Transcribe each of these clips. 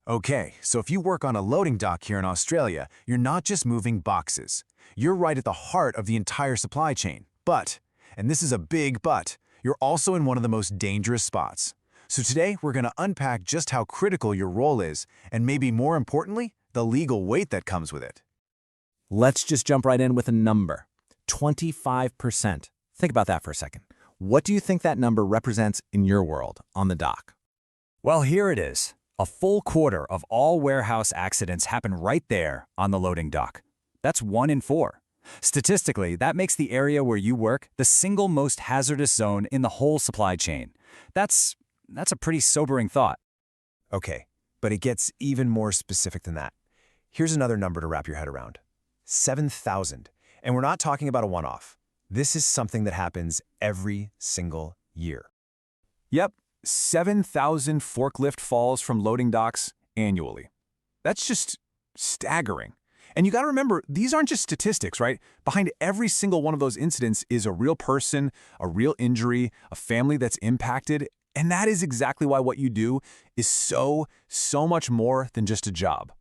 Okay, so if you work on a loading dock here in Australia, you're not just moving boxes. You're right at the heart of the entire supply chain. But, and this is a big but, you're also in one of the most dangerous spots. So today, we're going to unpack just how critical your role is, and maybe more importantly, the legal weight that comes with it. Let's just jump right in with a number. 25%. Think about that for a second. What do you think that number represents in your world on the dock? Well, here it is. A full quarter of all warehouse accidents happen right there on the loading dock. That's 1 in 4. Statistically, that makes the area where you work the single most hazardous zone in the whole supply chain. That's a pretty sobering thought. Okay, but it gets even more specific than that. Here's another number to wrap your head around. 7,000. And we're not talking about a one-off. This is something that happens every single year. Yep, 7,000 forklift falls from loading docks annually. That's just staggering. And you got to remember, these aren't just statistics, right? Behind every single one of those incidents is a real person, a real injury, a family that's impacted. And that is exactly why what you do is so much more than just a job.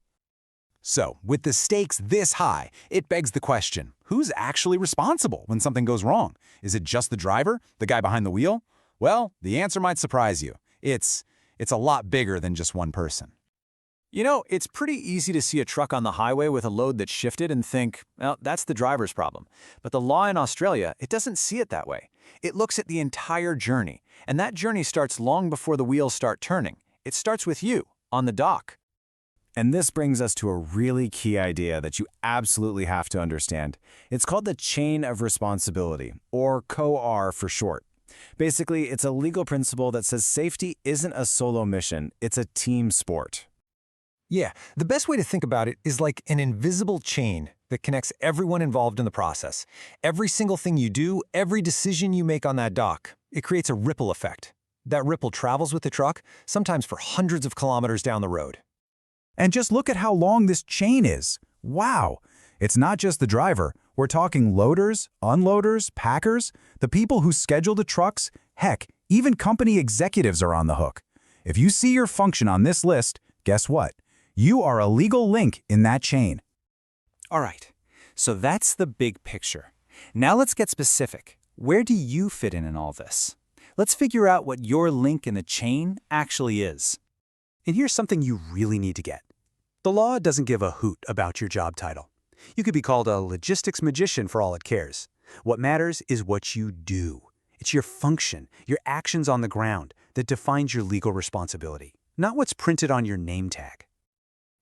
So, with the stakes this high, it begs the question, who's actually responsible when something goes wrong? Is it just the driver, the guy behind the wheel? Well, the answer might surprise you. It's a lot bigger than just one person. You know, it's pretty easy to see a truck on the highway with a load that shifted and think, well, that's the driver's problem. But the law in Australia, it doesn't see it that way. It looks at the entire journey, and that journey starts long before the wheels start turning. It starts with you, on the dock. And this brings us to a really key idea that you absolutely have to understand. It's called the chain of responsibility, or COR for short. Basically, it's a legal principle that says safety isn't a solo mission, it's a team sport. Yeah, the best way to think about it is like an invisible chain that connects everyone involved in the process. Every single thing you do, every decision you make on that dock, it creates a ripple effect. That ripple travels with the truck, sometimes for hundreds of kilometers down the road. And just look at how long this chain is. Wow! It's not just the driver. We're talking loaders, unloaders, packers, the people who schedule the trucks. Heck, even company executives are on the hook. If you see your function on this list, guess what? You are a legal link in that chain. All right, so that's the big picture. Now let's get specific. Where do you fit in all this? Let's figure out what your link in the chain actually is. And here's something you really need to get. The law doesn't give a hoot about your job title. You could be called a logistics magician for all it cares. What matters is what you do. It's your function, your actions on the ground, that defines your legal responsibility, not what's printed on your name tag.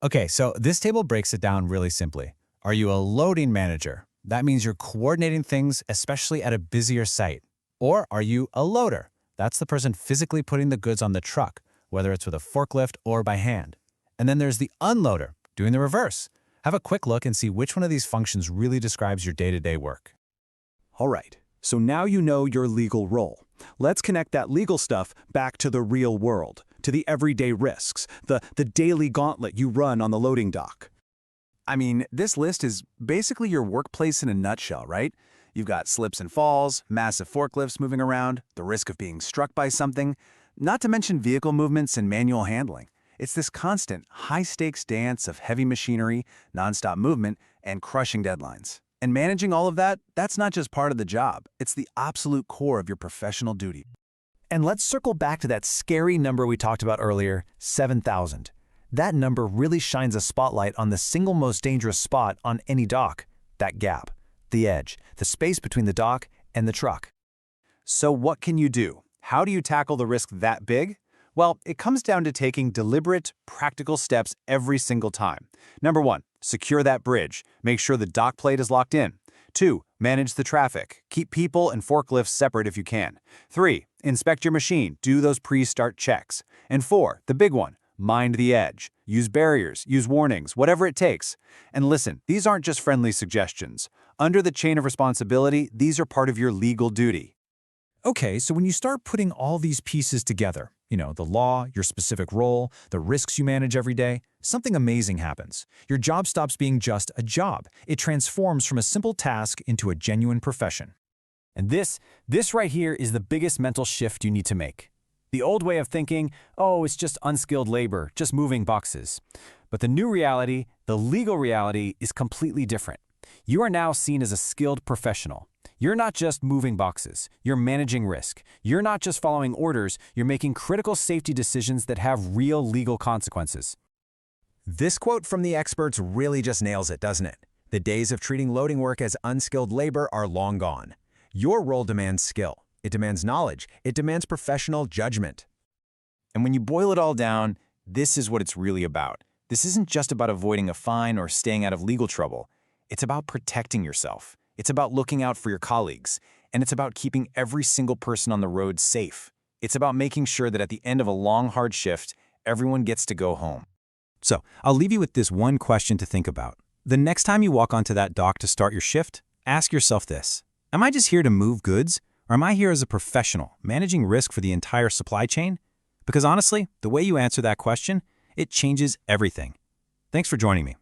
Okay, so this table breaks it down really simply. Are you a loading manager? That means you're coordinating things, especially at a busier site. Or are you a loader? That's the person physically putting the goods on the truck, whether it's with a forklift or by hand. And then there's the unloader, doing the reverse. Have a quick look and see which one of these functions really describes your day-to-day work. All right, so now you know your legal role. Let's connect that legal stuff back to the real world, to the everyday risks, the daily gauntlet you run on the loading dock. I mean, this list is basically your workplace in a nutshell, right? You've got slips and falls, massive forklifts moving around, the risk of being struck by something, not to mention vehicle movements and manual handling. It's this constant, high-stakes dance of heavy machinery, nonstop movement, and crushing deadlines. And managing all of that, that's not just part of the job. It's the absolute core of your professional duty. And let's circle back to that scary number we talked about earlier, 7,000. That number really shines a spotlight on the single most dangerous spot on any dock, that gap, the edge, the space between the dock and the truck. So what can you do? How do you tackle the risk that big? Well, it comes down to taking deliberate, practical steps every single time. Number 1, secure that bridge. Make sure the dock plate is locked in. 2, manage the traffic. Keep people and forklifts separate if you can. 3, inspect your machine. Do those pre-start checks. And 4, the big one, mind the edge. Use barriers, use warnings, whatever it takes. And listen, these aren't just friendly suggestions. Under the chain of responsibility, these are part of your legal duty. Okay, so when you start putting all these pieces together, the law, your specific role, the risks you manage every day, something amazing happens. Your job stops being just a job. It transforms from a simple task into a genuine profession. And this right here is the biggest mental shift you need to make. The old way of thinking, oh, it's just unskilled labor, just moving boxes. But the new reality, the legal reality, is completely different. You are now seen as a skilled professional. You're not just moving boxes, you're managing risk. You're not just following orders, you're making critical safety decisions that have real legal consequences. This quote from the experts really just nails it, doesn't it? The days of treating loading work as unskilled labor are long gone. Your role demands skill. It demands knowledge. It demands professional judgment. And when you boil it all down, this is what it's really about. This isn't just about avoiding a fine or staying out of legal trouble. It's about protecting yourself. It's about looking out for your colleagues. And it's about keeping every single person on the road safe. It's about making sure that at the end of a long, hard shift, everyone gets to go home. So, I'll leave you with this one question to think about. The next time you walk onto that dock to start your shift, ask yourself this: am I just here to move goods, or am I here as a professional, managing risk for the entire supply chain? Because honestly, the way you answer that question, it changes everything. Thanks for joining me.